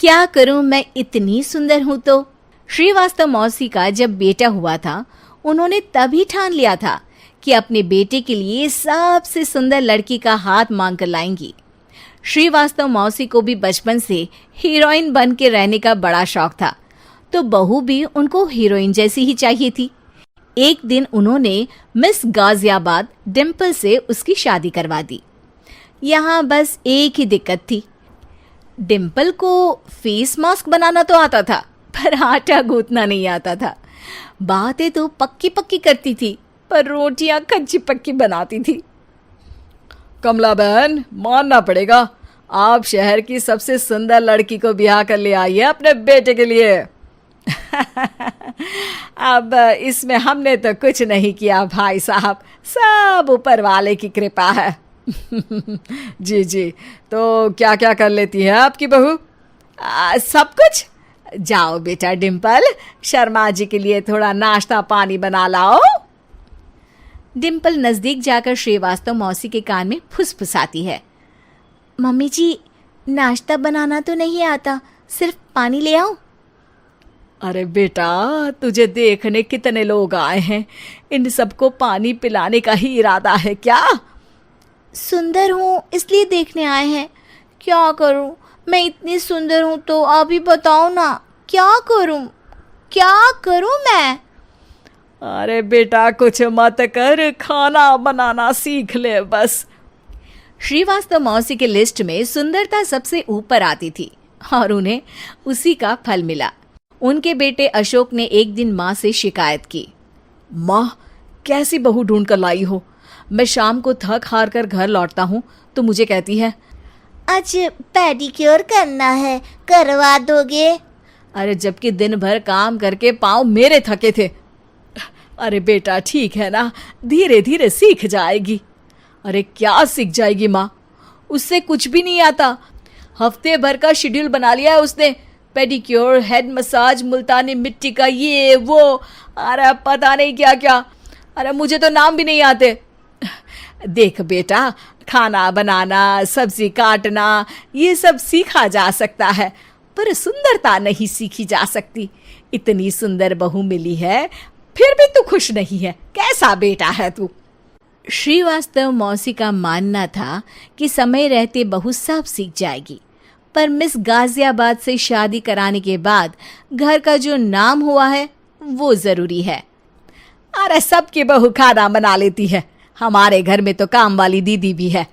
क्या करूं, मैं इतनी सुंदर हूं तो। श्रीवास्तव मौसी का जब बेटा हुआ था, उन्होंने तभी ठान लिया था कि अपने बेटे के लिए सबसे सुंदर लड़की का हाथ मांग कर लाएंगी। श्रीवास्तव मौसी को भी बचपन से हीरोइन बन के रहने का बड़ा शौक था, तो बहू भी उनको हीरोइन जैसी ही चाहिए थी। एक दिन उन्होंने मिस गाजियाबाद डिम्पल से उसकी शादी करवा दी। यहाँ बस एक ही दिक्कत थी, डिम्पल को फेस मास्क बनाना तो आता था, पर आटा गूंथना नहीं आता था। बातें तो पक्की पक्की करती थी, पर रोटियां कच्ची पक्की बनाती थी। कमला बहन, मानना पड़ेगा, आप शहर की सबसे सुंदर लड़की को ब्याह कर ले आई है अपने बेटे के लिए। अब इसमें हमने तो कुछ नहीं किया भाई साहब, सब ऊपर वाले की कृपा है। जी जी, तो क्या क्या कर लेती है आपकी बहू? सब कुछ। जाओ बेटा डिम्पल, शर्मा जी के लिए थोड़ा नाश्ता पानी बना लाओ। डिम्पल नजदीक जाकर श्रीवास्तव मौसी के कान में फुसफुसाती है। मम्मी जी, नाश्ता बनाना तो नहीं आता, सिर्फ पानी ले आओ। अरे बेटा, तुझे देखने कितने लोग आए हैं, इन सबको पानी पिलाने का ही इरादा है क्या? सुंदर हूँ इसलिए देखने आए हैं। क्या करूँ, मैं इतनी सुंदर हूँ तो आप ही बताओ ना, क्या करूँ मैं? अरे बेटा, कुछ मत कर, खाना बनाना सीख ले बस। श्रीवास्तव मौसी के लिस्ट में सुंदरता सबसे ऊपर आती थी और उन्हें उसी का फल मिला। उनके बेटे अशोक ने एक दिन माँ से शिकायत की। माँ, कैसी बहू ढूंढ कर लाई हो? मैं शाम को थक हार कर घर लौटता हूँ तो मुझे कहती है, आज पेडिक्योर करना है, करवा दोगे? अरे जबकि दिन भर काम करके पाँव मेरे थके थे। अरे बेटा, ठीक है ना, धीरे धीरे सीख जाएगी। अरे क्या सीख जाएगी माँ, उससे कुछ भी नहीं आता। हफ्ते भर का शेड्यूल बना लिया है उसने, पेडिक्योर, हेड मसाज, मुल्तानी मिट्टी का ये वो, अरे पता नहीं क्या क्या। अरे मुझे तो नाम भी नहीं आते। देख बेटा, खाना बनाना, सब्जी काटना, ये सब सीखा जा सकता है, पर सुंदरता नहीं सीखी जा सकती। इतनी सुंदर बहू मिली है, फिर भी तू खुश नहीं है, कैसा बेटा है तू? श्रीवास्तव मौसी का मानना था कि समय रहते बहू सब सीख जाएगी, पर मिस गाजियाबाद से शादी कराने के बाद घर का जो नाम हुआ है वो जरूरी है। अरे सबकी बहू खाना बना लेती है, हमारे घर में तो काम वाली दीदी भी है,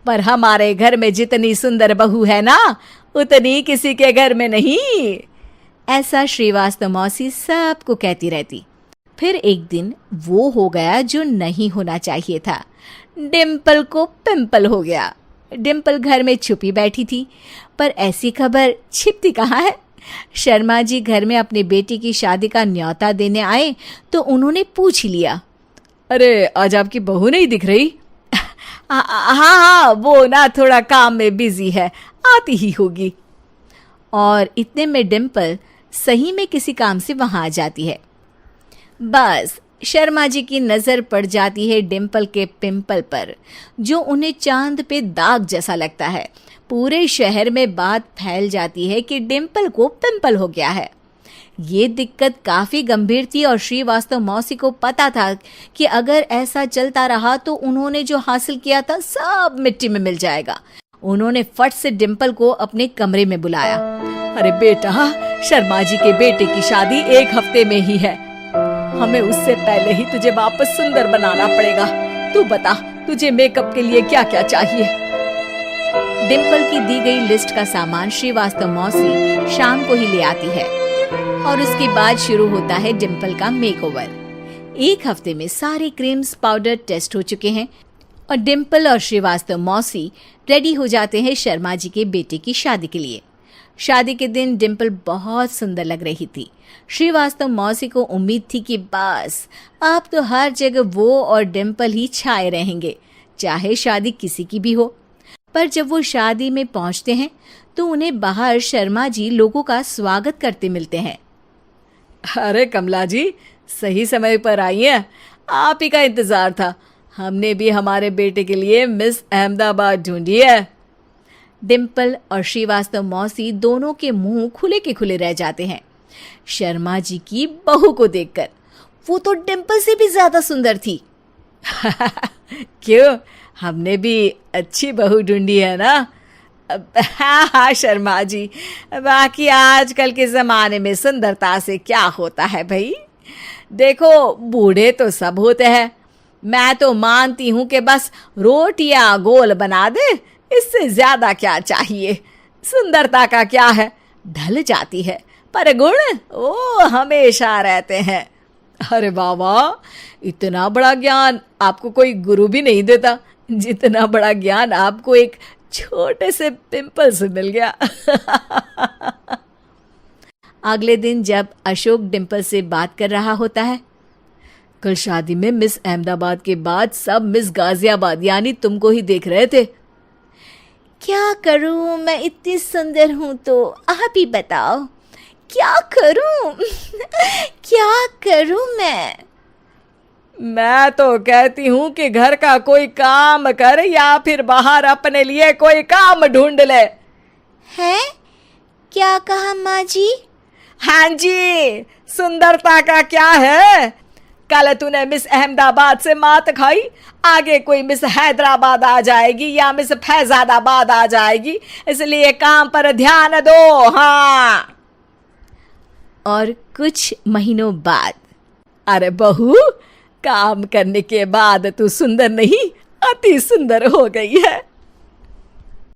पर हमारे घर में जितनी सुंदर बहू है ना, उतनी किसी के घर में नहीं। ऐसा श्रीवास्तव मौसी सबको कहती रहती। फिर एक दिन वो हो गया जो नहीं होना चाहिए था, डिम्पल को पिंपल हो गया। डिम्पल घर में छुपी बैठी थी, पर ऐसी खबर छिपती कहाँ है। शर्मा जी घर में अपने बेटी की शादी का न्योता देने आए तो उन्होंने पूछ लिया, अरे आज आपकी बहू नहीं दिख रही? हाँ, वो ना थोड़ा काम में बिजी है, आती ही होगी। और इतने में डिम्पल सही में किसी काम से वहां आ जाती है। बस शर्मा जी की नजर पड़ जाती है डिम्पल के पिंपल पर, जो उन्हें चांद पे दाग जैसा लगता है। पूरे शहर में बात फैल जाती है कि डिम्पल को पिंपल हो गया है। ये दिक्कत काफी गंभीर थी और श्रीवास्तव मौसी को पता था कि अगर ऐसा चलता रहा तो उन्होंने जो हासिल किया था सब मिट्टी में मिल जाएगा। उन्होंने फट से डिम्पल को अपने कमरे में बुलाया। अरे बेटा, शर्मा जी के बेटे की शादी 1 हफ्ते में ही है, हमें उससे पहले ही तुझे वापस सुंदर बनाना पड़ेगा। तू बता, तुझे मेकअप के लिए क्या क्या चाहिए? डिम्पल की दी गई लिस्ट का सामान श्रीवास्तव मौसी शाम को ही ले आती है और उसके बाद शुरू होता है डिम्पल का मेकओवर। 1 हफ्ते में सारे क्रीम्स पाउडर टेस्ट हो चुके हैं और डिम्पल और श्रीवास्तव मौसी रेडी हो जाते हैं शर्मा जी के बेटे की शादी के लिए। शादी के दिन डिम्पल बहुत सुंदर लग रही थी। श्रीवास्तव मौसी को उम्मीद थी कि बस अब तो हर जगह वो और डिम्पल ही छाए रहेंगे, चाहे शादी किसी की भी हो। पर जब वो शादी में पहुंचते हैं तो उन्हें बाहर शर्मा जी लोगों का स्वागत करते मिलते हैं। अरे कमला जी, सही समय पर आई हैं, आप ही का इंतजार था। हमने भी हमारे बेटे के लिए मिस अहमदाबाद ढूंढी है। डिम्पल और श्रीवास्तव मौसी दोनों के मुंह खुले के खुले रह जाते हैं शर्मा जी की बहू को देखकर। वो तो डिम्पल से भी ज्यादा सुंदर थी। क्यों, हमने भी अच्छी बहू ढूंढी है ना? हाँ हाँ शर्मा जी, बाकी आजकल के ज़माने में सुंदरता से क्या होता है भाई। देखो, बूढ़े तो सब होते हैं। मैं तो मानती हूँ कि बस रोटियां गोल बना दे, इससे ज्यादा क्या चाहिए। सुंदरता का क्या है, ढल जाती है, पर गुण वो हमेशा रहते हैं। अरे बाबा, इतना बड़ा ज्ञान आपको कोई गुरु भी नहीं देता जितना बड़ा ज्ञान आपको एक छोटे से पिंपल से मिल गया। अगले दिन जब अशोक डिम्पल से बात कर रहा होता है, कल शादी में मिस अहमदाबाद के बाद सब मिस गाजियाबाद यानी तुमको ही देख रहे थे। क्या करूं, मैं इतनी सुंदर हूं तो आप ही बताओ क्या करूं। क्या करूं मैं तो कहती हूँ कि घर का कोई काम कर या फिर बाहर अपने लिए कोई काम ढूंढ ले। है? क्या कहा माँ जी? हाँ जी, सुंदरता का क्या है। कल तूने मिस अहमदाबाद से मात खाई, आगे कोई मिस हैदराबाद आ जाएगी या मिस फैजादाबाद आ जाएगी, इसलिए काम पर ध्यान दो। हाँ। और कुछ महीनों बाद, अरे बहू, काम करने के बाद तू सुंदर नहीं, अति सुंदर हो गई है।